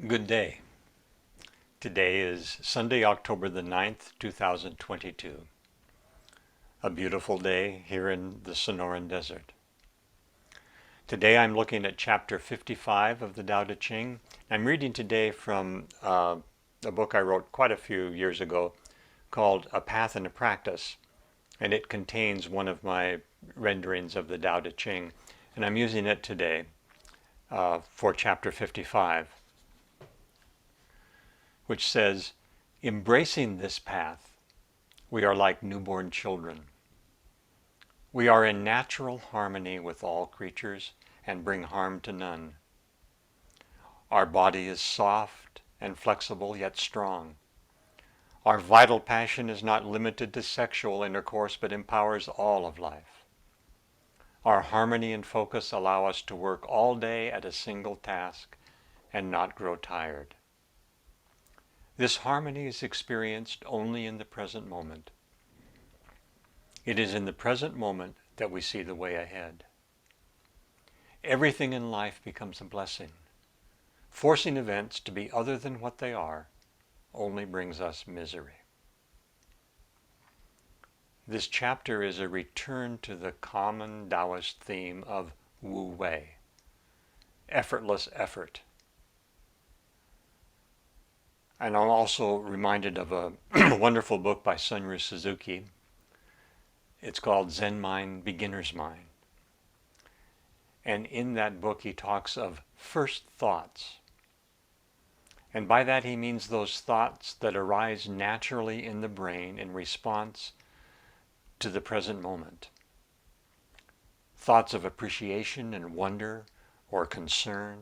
Good day. Today is Sunday, October the 9th, 2022. A beautiful day here in the Sonoran Desert. Today I'm looking at chapter 55 of the Tao Te Ching. I'm reading today from a book I wrote quite a few years ago called A Path and a Practice, and it contains one of my renderings of the Tao Te Ching, and I'm using it today for chapter 55. Which says, embracing this path, we are like newborn children. We are in natural harmony with all creatures and bring harm to none. Our body is soft and flexible yet strong. Our vital passion is not limited to sexual intercourse but empowers all of life. Our harmony and focus allow us to work all day at a single task and not grow tired. This harmony is experienced only in the present moment. It is in the present moment that we see the way ahead. Everything in life becomes a blessing. Forcing events to be other than what they are only brings us misery. This chapter is a return to the common Taoist theme of Wu Wei, effortless effort. And I'm also reminded of a wonderful book by Sunryu Suzuki. It's called Zen Mind, Beginner's Mind. And in that book he talks of first thoughts. And by that he means those thoughts that arise naturally in the brain in response to the present moment. Thoughts of appreciation and wonder, or concern,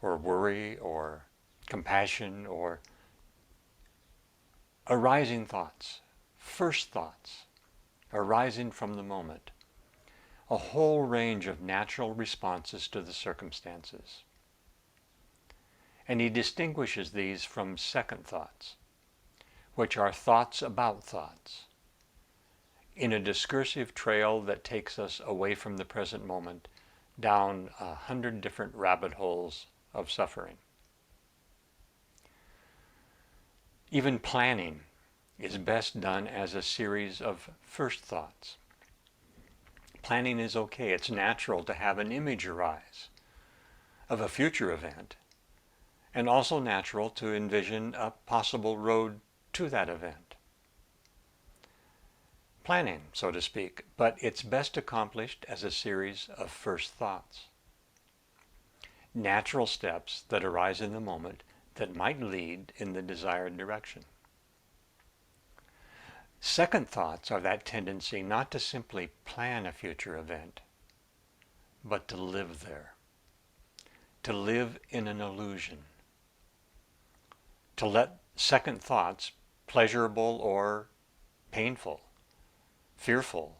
or worry, or compassion, or arising thoughts, first thoughts, arising from the moment, a whole range of natural responses to the circumstances. And he distinguishes these from second thoughts, which are thoughts about thoughts, in a discursive trail that takes us away from the present moment down 100 different rabbit holes of suffering. Even planning is best done as a series of first thoughts. Planning is okay. It's natural to have an image arise of a future event, and also natural to envision a possible road to that event. Planning, so to speak, but it's best accomplished as a series of first thoughts. Natural steps that arise in the moment that might lead in the desired direction. Second thoughts are that tendency not to simply plan a future event, but to live there, to live in an illusion, to let second thoughts, pleasurable or painful, fearful,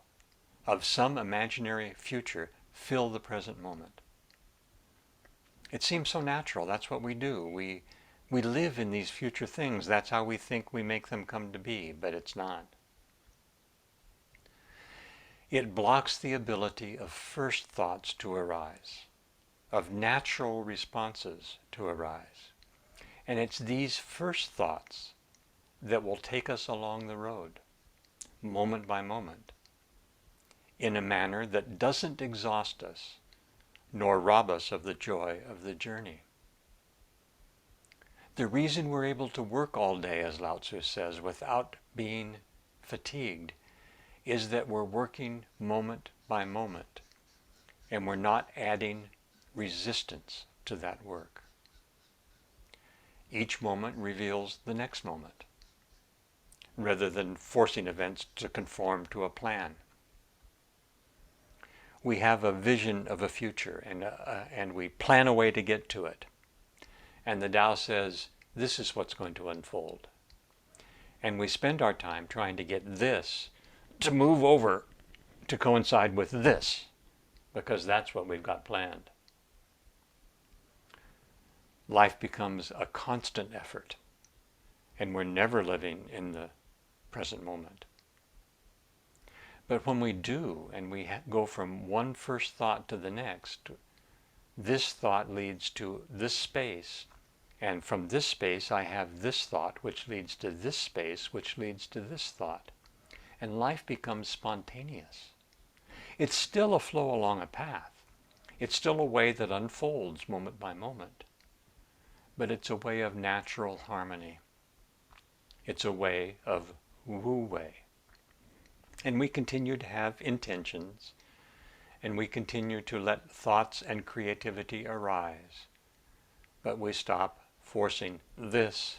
of some imaginary future, fill the present moment. It seems so natural. That's what we do. We live in these future things. That's how we think we make them come to be, but it's not. It blocks the ability of first thoughts to arise, of natural responses to arise. And it's these first thoughts that will take us along the road, moment by moment, in a manner that doesn't exhaust us, nor rob us of the joy of the journey. The reason we're able to work all day, as Lao Tzu says, without being fatigued, is that we're working moment by moment, and we're not adding resistance to that work. Each moment reveals the next moment, rather than forcing events to conform to a plan. We have a vision of a future, and we plan a way to get to it. And the Tao says, this is what's going to unfold. And we spend our time trying to get this to move over to coincide with this, because that's what we've got planned. Life becomes a constant effort, and we're never living in the present moment. But when we do, and we go from one first thought to the next, this thought leads to this space, And from this space, I have this thought, which leads to this space, which leads to this thought. And life becomes spontaneous. It's still a flow along a path. It's still a way that unfolds moment by moment. But it's a way of natural harmony. It's a way of wu-wei. And we continue to have intentions, and we continue to let thoughts and creativity arise. But we stop forcing this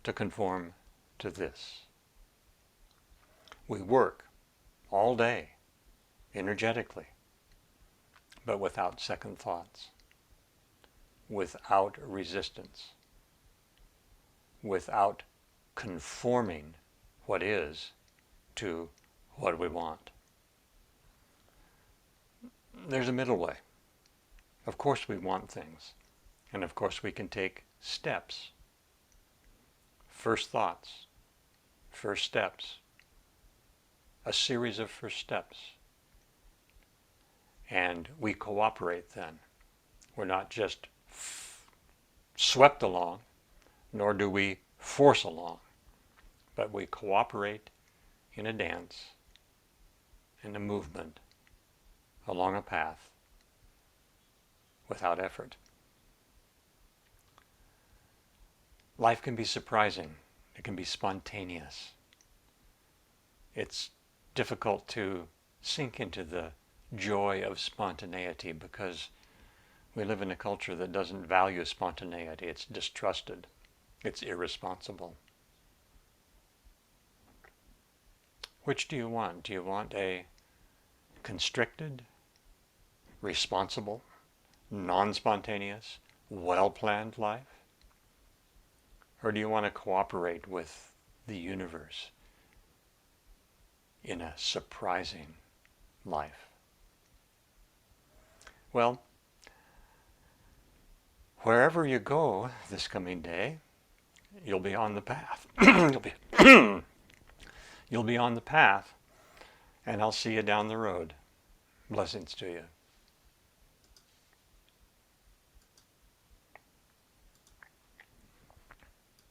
to conform to this. We work all day, energetically, but without second thoughts, without resistance, without conforming what is to what we want. There's a middle way. Of course we want things, and of course we can take steps, first thoughts, first steps, a series of first steps. And we cooperate then. We're not just swept along, nor do we force along, but we cooperate in a dance, in a movement, along a path, without effort. Life can be surprising. It can be spontaneous. It's difficult to sink into the joy of spontaneity because we live in a culture that doesn't value spontaneity. It's distrusted. It's irresponsible. Which do you want? Do you want a constricted, responsible, non-spontaneous, well-planned life? Or do you want to cooperate with the universe in a surprising life? Well, wherever you go this coming day, you'll be on the path. You'll be on the path, and I'll see you down the road. Blessings to you.